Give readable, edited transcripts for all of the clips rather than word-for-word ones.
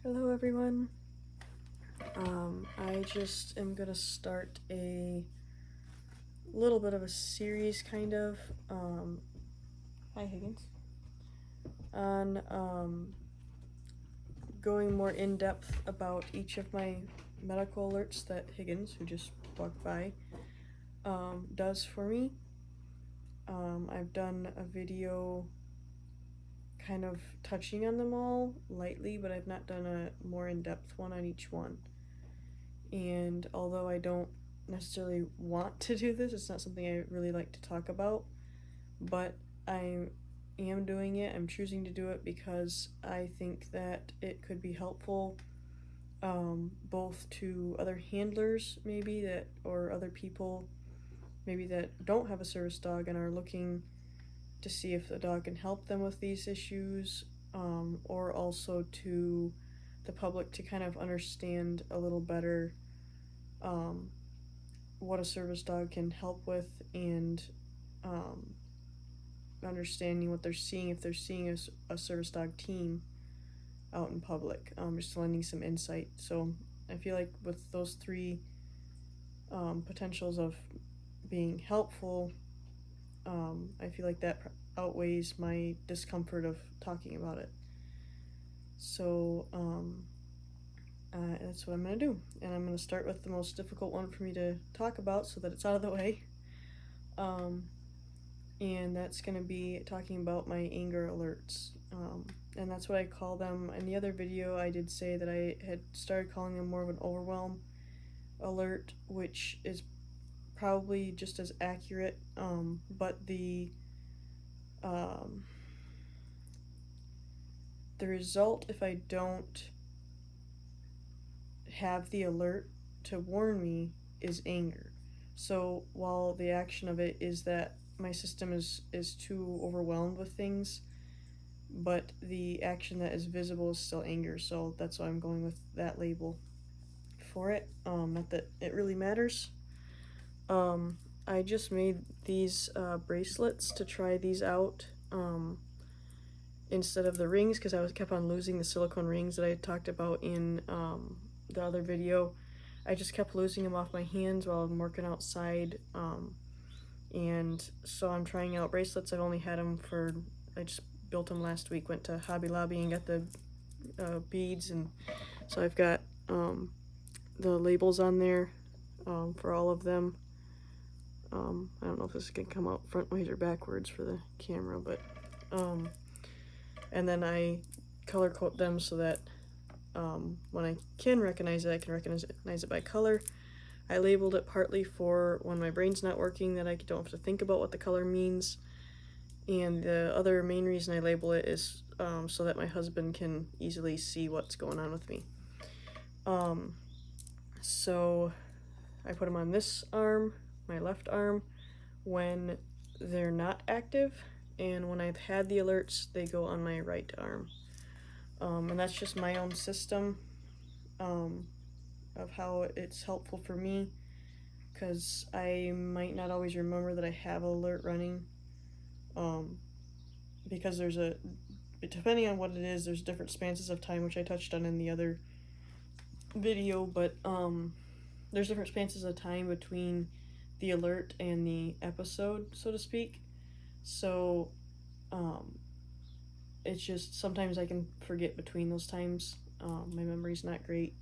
Hello everyone. I just am gonna start a little bit of a series kind of hi Higgins, on going more in depth about each of my medical alerts that Higgins, who just walked by, does for me. I've done a video kind of touching on them all lightly, but I've not done a more in-depth one on each one. And although I don't necessarily want to do this, it's not something I really like to talk about, but I am doing it. I'm choosing to do it because I think that it could be helpful, both to other handlers maybe that, or other people maybe that don't have a service dog and are looking to see if the dog can help them with these issues, or also to the public to kind of understand a little better what a service dog can help with, and understanding what they're seeing if they're seeing a service dog team out in public, just lending some insight. So I feel like with those three potentials of being helpful, I feel like that outweighs my discomfort of talking about it. So that's what I'm going to do. And I'm going to start with the most difficult one for me to talk about so that it's out of the way. And that's going to be talking about my anger alerts. And that's what I call them. In the other video, I did say that I had started calling them more of an overwhelm alert, which is probably just as accurate, but the result, if I don't have the alert to warn me, is anger. So while the action of it is that my system is too overwhelmed with things, but the action that is visible is still anger. So that's why I'm going with that label for it. Not that it really matters. I just made these bracelets to try these out, instead of the rings, because I kept on losing the silicone rings that I had talked about in the other video. I just kept losing them off my hands while I'm working outside, and so I'm trying out bracelets. I've only had them I just built them last week, went to Hobby Lobby and got the beads, and so I've got the labels on there for all of them. I don't know if this can come out front ways or backwards for the camera, but and then I color code them so that when I can recognize it, I can recognize it by color. I labeled it partly for when my brain's not working, that I don't have to think about what the color means. And the other main reason I label it is so that my husband can easily see what's going on with me. So I put them on this arm, my left arm, when they're not active, and when I've had the alerts, they go on my right arm. And that's just my own system of how it's helpful for me, because I might not always remember that I have an alert running, because depending on what it is, there's different spans of time, which I touched on in the other video, but there's different spans of time between the alert and the episode, so to speak. So it's just sometimes I can forget between those times. My memory's not great.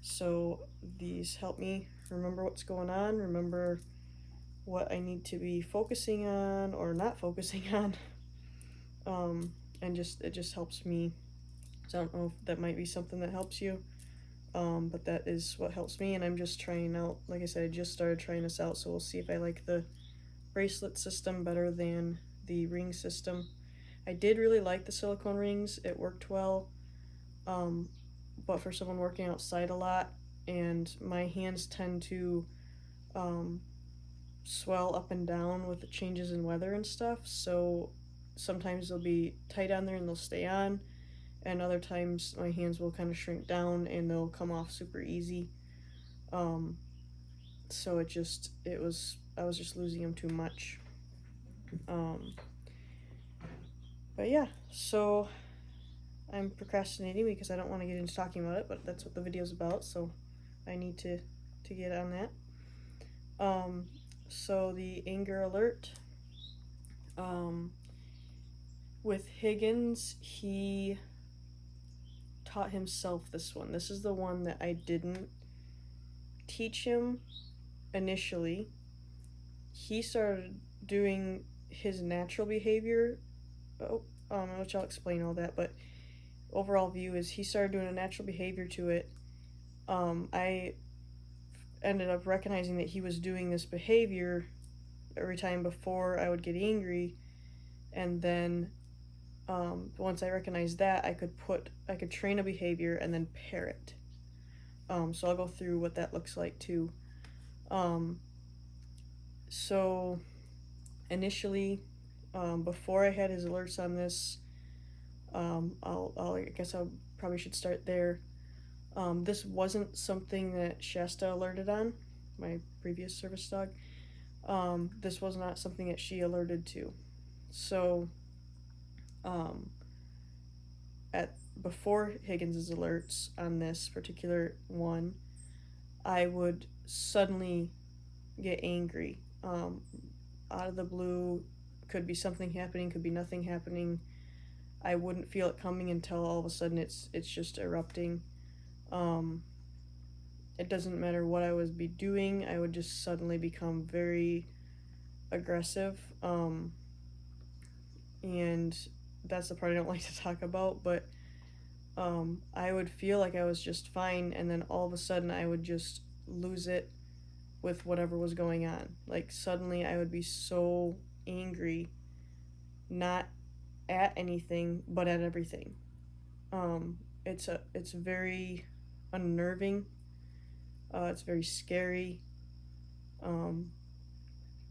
So these help me remember what's going on, remember what I need to be focusing on or not focusing on, and it just helps me. So I don't know if that might be something that helps you, but that is what helps me, and I'm just trying out, like I said, I just started trying this out, so we'll see if I like the bracelet system better than the ring system. I did really like the silicone rings, it worked well, but for someone working outside a lot, and my hands tend to swell up and down with the changes in weather and stuff, so sometimes they'll be tight on there and they'll stay on, and other times my hands will kind of shrink down and they'll come off super easy. So I was just losing them too much. But yeah, so I'm procrastinating because I don't want to get into talking about it, but that's what the video's about, so I need to get on that. So the anger alert. With Higgins, he taught himself this one. This is the one that I didn't teach him initially. He started doing his natural behavior, which I'll explain all that, but overall view is he started doing a natural behavior to it. I ended up recognizing that he was doing this behavior every time before I would get angry, and then once I recognized that, I could train a behavior and then pair it. So I'll go through what that looks like too. So initially, before I had his alerts on this, I guess I probably should start there. This wasn't something that Shasta alerted on, my previous service dog. This was not something that she alerted to. So, before Higgins' alerts on this particular one, I would suddenly get angry. Out of the blue, could be something happening, could be nothing happening. I wouldn't feel it coming until all of a sudden it's just erupting. It doesn't matter what I would be doing, I would just suddenly become very aggressive. And that's the part I don't like to talk about, but I would feel like I was just fine, and then all of a sudden I would just lose it with whatever was going on. Like, suddenly I would be so angry, not at anything, but at everything. It's very unnerving. It's very scary.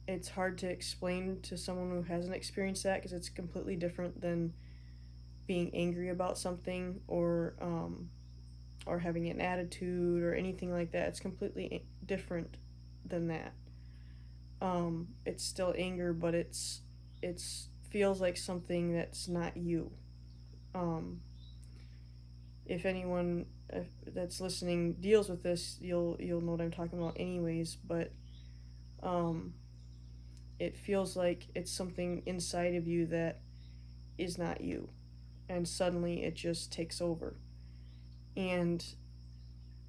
It's hard to explain to someone who hasn't experienced that, because it's completely different than being angry about something, or having an attitude or anything like that. It's completely different than that. It's still anger, but it's feels like something that's not you. If anyone that's listening deals with this, you'll know what I'm talking about anyways, but it feels like it's something inside of you that is not you, and suddenly it just takes over. And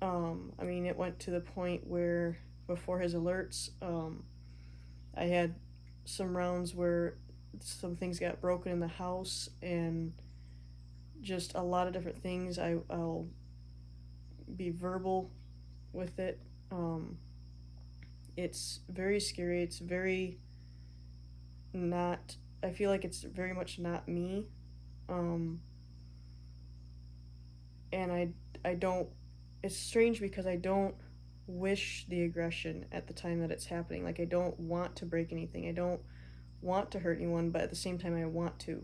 I mean, it went to the point where before his alerts, I had some rounds where some things got broken in the house, and just a lot of different things. I'll be verbal with it. It's very scary. It's very not, I feel like it's very much not me. And I don't, it's strange because I don't wish the aggression at the time that it's happening. Like, I don't want to break anything. I don't want to hurt anyone, but at the same time I want to.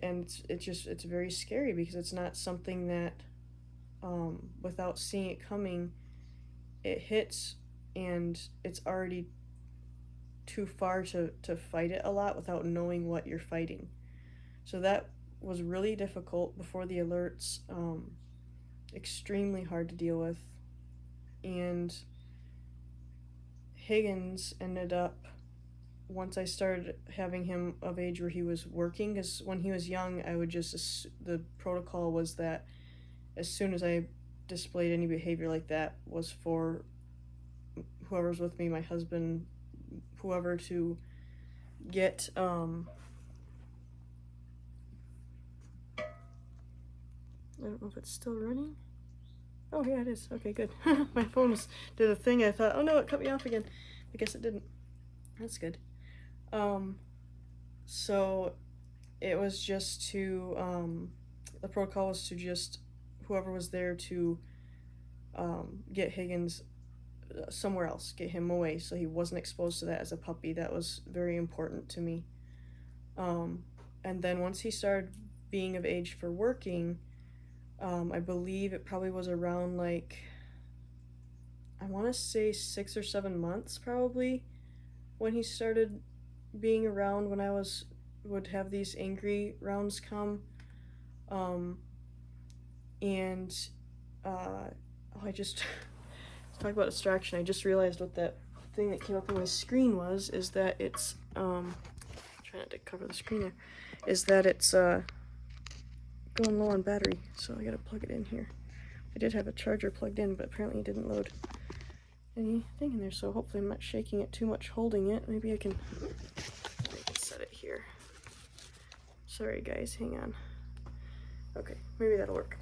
It's very scary because it's not something that, without seeing it coming, it hits, and it's already too far to fight it a lot without knowing what you're fighting. So that was really difficult before the alerts, extremely hard to deal with. And Higgins ended up, once I started having him of age where he was working, because when he was young, I would just, the protocol was that as soon as I displayed any behavior like that was for whoever's with me, my husband, whoever, to get, I don't know if it's still running. Oh, yeah, it is. Okay, good. My phone did a thing. I thought, oh no, it cut me off again. I guess it didn't. That's good. So it was just to, the protocol was to just, whoever was there to get Higgins somewhere else, get him away so he wasn't exposed to that as a puppy. That was very important to me. And then once he started being of age for working, I believe it probably was around, like, I want to say 6 or 7 months probably, when he started being around when I was would have these angry rounds come. Um, and I just talk about distraction. I just realized what that thing that came up on my screen was, is that it's try not to cover the screen there, is that it's going low on battery, so I gotta plug it in here. I did have a charger plugged in, but apparently it didn't load anything in there, so hopefully I'm not shaking it too much holding it. Maybe I can set it here. Sorry guys, hang on. Okay, maybe that'll work.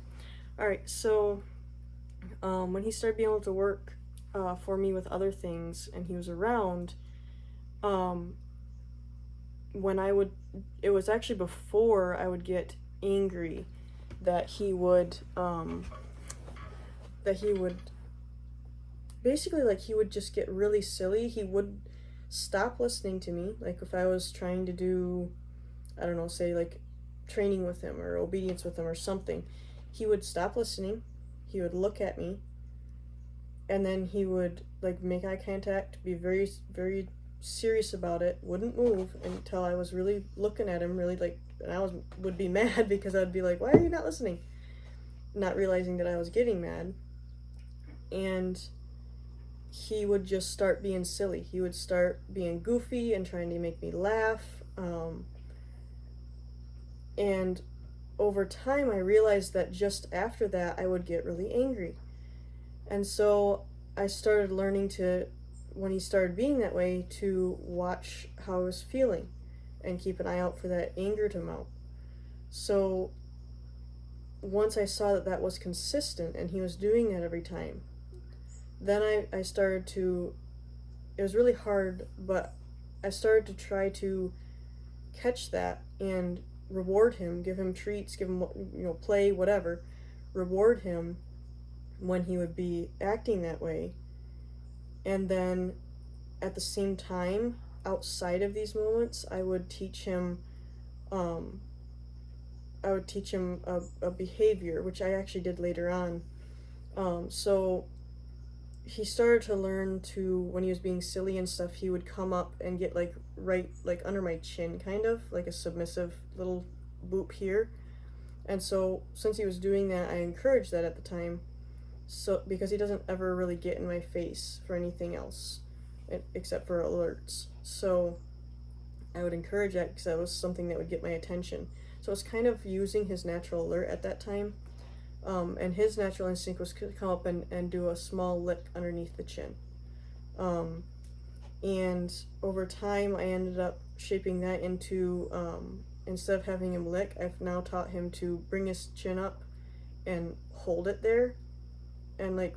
Alright, so when he started being able to work for me with other things and he was around, when I would, it was actually before I would get angry that he would basically, like, he would just get really silly. He would stop listening to me. Like, if I was trying to do, I don't know, say like training with him or obedience with him or something, he would stop listening, he would look at me, and then he would like make eye contact, be very, very serious about it, wouldn't move until I was really looking at him, really, like, and I would be mad because I'd be like, why are you not listening? Not realizing that I was getting mad. And he would just start being silly. He would start being goofy and trying to make me laugh. And over time, I realized that just after that, I would get really angry. And so I started learning to, when he started being that way, to watch how I was feeling and keep an eye out for that anger to mount. So once I saw that that was consistent and he was doing that every time, then I started to, it was really hard, but I started to try to catch that and reward him, give him treats, give him, you know, play, whatever, reward him when he would be acting that way. And then at the same time, outside of these moments, I would teach him a behavior, which I actually did later on. So he started to learn to, when he was being silly and stuff, he would come up and get like right, like under my chin, kind of like a submissive little boop here. And so since he was doing that, I encouraged that at the time, so because he doesn't ever really get in my face for anything else except for alerts. So I would encourage that because that was something that would get my attention. So it's kind of using his natural alert at that time. And his natural instinct was to come up and do a small lick underneath the chin. And over time, I ended up shaping that into, instead of having him lick, I've now taught him to bring his chin up and hold it there. And like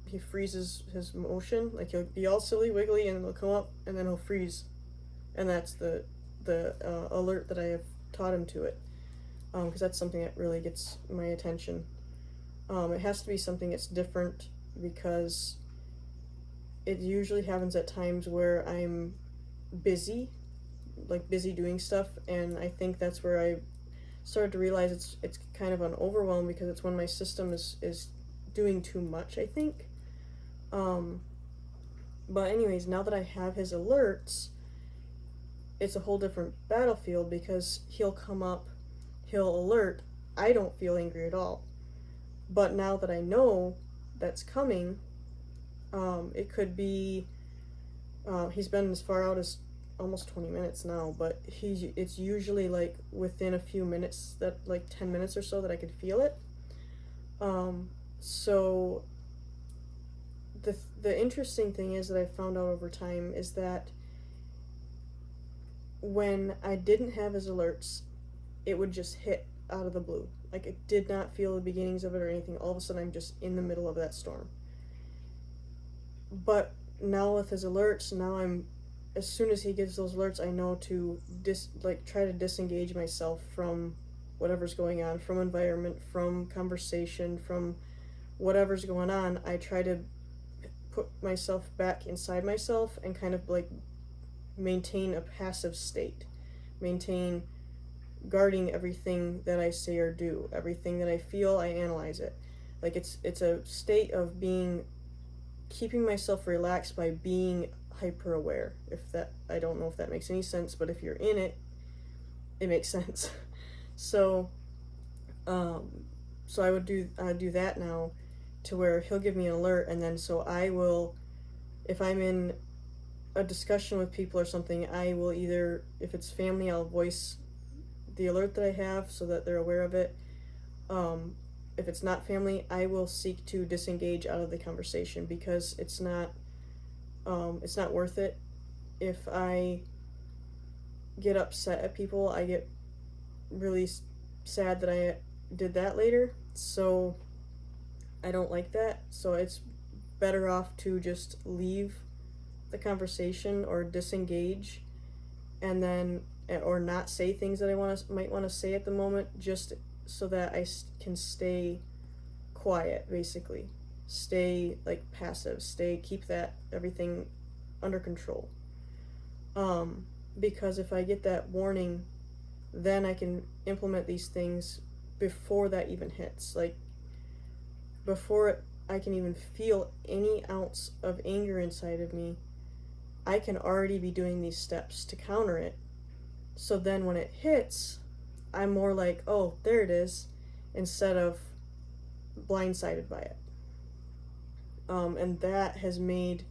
he freezes his motion. Like, he'll be all silly, wiggly, and he'll come up, and then he'll freeze. And that's the alert that I have taught him to it. Because that's something that really gets my attention. It has to be something that's different, because it usually happens at times where I'm busy doing stuff, and I think that's where I started to realize it's kind of an overwhelm, because it's when my system is doing too much, I think. But anyways, now that I have his alerts, it's a whole different battlefield, because he'll come up, he'll alert, I don't feel angry at all. But now that I know that's coming, it could be, he's been as far out as almost 20 minutes now, but it's usually like within a few minutes, that like 10 minutes or so, that I could feel it. So the interesting thing is that I found out over time is that when I didn't have his alerts, it would just hit out of the blue. Like, I did not feel the beginnings of it or anything. All of a sudden, I'm just in the middle of that storm. But now with his alerts, now I'm, as soon as he gives those alerts, I know to try to disengage myself from whatever's going on, from environment, from conversation, from whatever's going on. I try to put myself back inside myself and kind of like maintain a passive state, maintain guarding everything that I say or do. Everything that I feel, I analyze it. Like, it's a state of keeping myself relaxed by being hyper aware. If that, I don't know if that makes any sense, but if you're in it, it makes sense. So, um, so I do that now, to where he'll give me an alert, and then so I will, if I'm in a discussion with people or something, I will either, if it's family, I'll voice the alert that I have so that they're aware of it. Um, if it's not family, I will seek to disengage out of the conversation, because it's not worth it. If I get upset at people, I get really sad that I did that later. So I don't like that. So it's better off to just leave the conversation or disengage, and then, or not say things that I might want to say at the moment, just so that I can stay quiet, basically. Stay like passive, keep that everything under control. Because if I get that warning, then I can implement these things before that even hits. Like, before I can even feel any ounce of anger inside of me, I can already be doing these steps to counter it. So then when it hits, I'm more like, oh, there it is, instead of blindsided by it. And that has made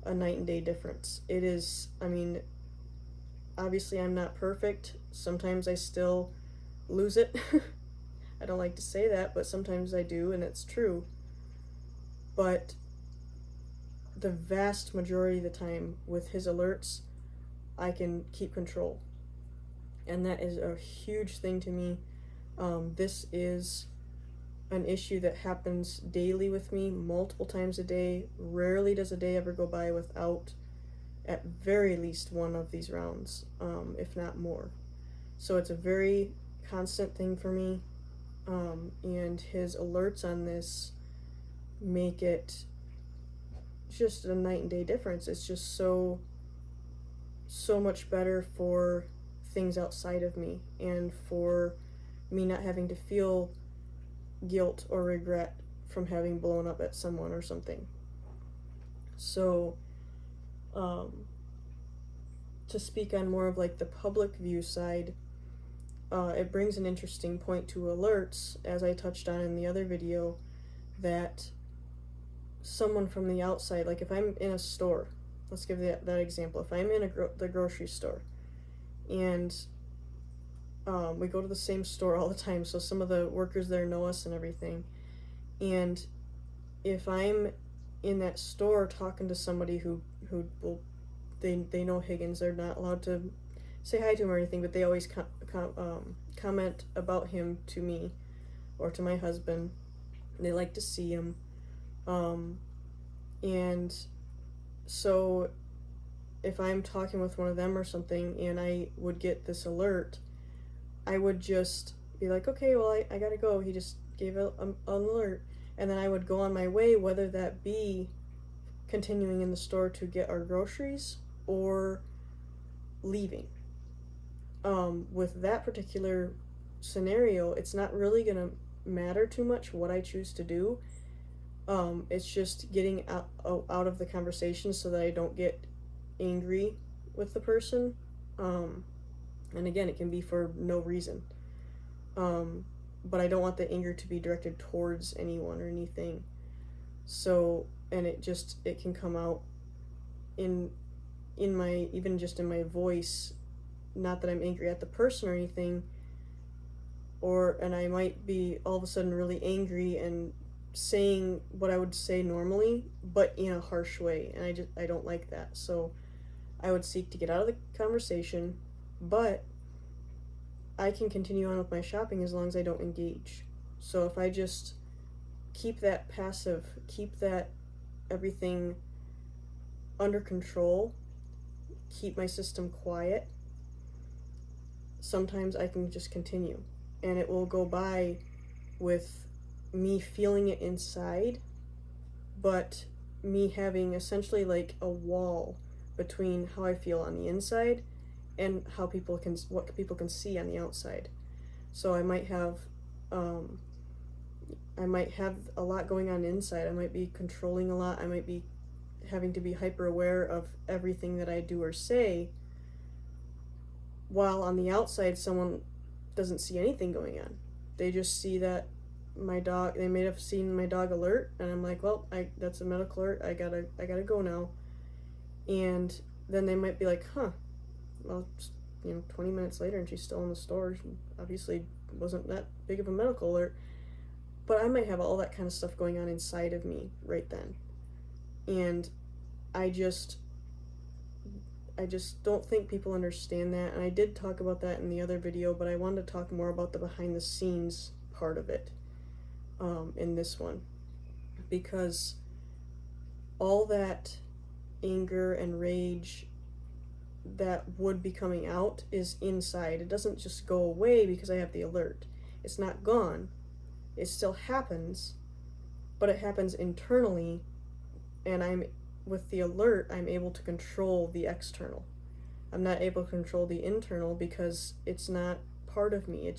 a night and day difference. It is, I mean, obviously I'm not perfect. Sometimes I still lose it. I don't like to say that, but sometimes I do, and it's true. But the vast majority of the time with his alerts, I can keep control. And that is a huge thing to me. This is an issue that happens daily with me, multiple times a day. Rarely does a day ever go by without at very least one of these rounds, if not more. So it's a very constant thing for me. And his alerts on this make it just a night and day difference. It's just so much better for things outside of me, and for me not having to feel guilt or regret from having blown up at someone or something. So, to speak on more of like the public view side, it brings an interesting point to alerts, as I touched on in the other video, that someone from the outside, like if I'm in a store, let's give that example. If I'm in the grocery store, and we go to the same store all the time, so some of the workers there know us and everything, and if I'm in that store talking to somebody who will, they know Higgins, they're not allowed to say hi to him or anything, but they always comment about him to me or to my husband. They like to see him. And so if I'm talking with one of them or something and I would get this alert, I would just be like, okay, well, I gotta go. He just gave an alert. And then I would go on my way, whether that be continuing in the store to get our groceries or leaving. With that particular scenario, it's not really gonna matter too much what I choose to do. It's just getting out of the conversation so that I don't get angry with the person. And again, it can be for no reason. But I don't want the anger to be directed towards anyone or anything. So, and it can come out in my, even just in my voice, not that I'm angry at the person or anything, and I might be all of a sudden really angry and saying what I would say normally, but in a harsh way, and I don't like that. So I would seek to get out of the conversation, but I can continue on with my shopping as long as I don't engage. So if I just keep that passive, keep that everything under control, keep my system quiet, sometimes I can just continue, and it will go by with me feeling it inside, but me having essentially like a wall between how I feel on the inside and what people can see on the outside. So I might have a lot going on inside. I might be controlling a lot. I might be having to be hyper aware of everything that I do or say, while on the outside someone doesn't see anything going on. They just see that my dog, they may have seen my dog alert, and I'm like, well, that's a medical alert, I gotta go now. And then they might be like, huh, well, 20 minutes later and she's still in the store. She obviously wasn't that big of a medical alert. But I might have all that kind of stuff going on inside of me right then. And I just don't think people understand that. And I did talk about that in the other video, but I wanted to talk more about the behind the scenes part of it in this one. Because all that anger and rage that would be coming out is inside. It doesn't just go away because I have the alert. It's not gone. It still happens, but it happens internally, and with the alert, I'm able to control the external. I'm not able to control the internal because it's not part of me.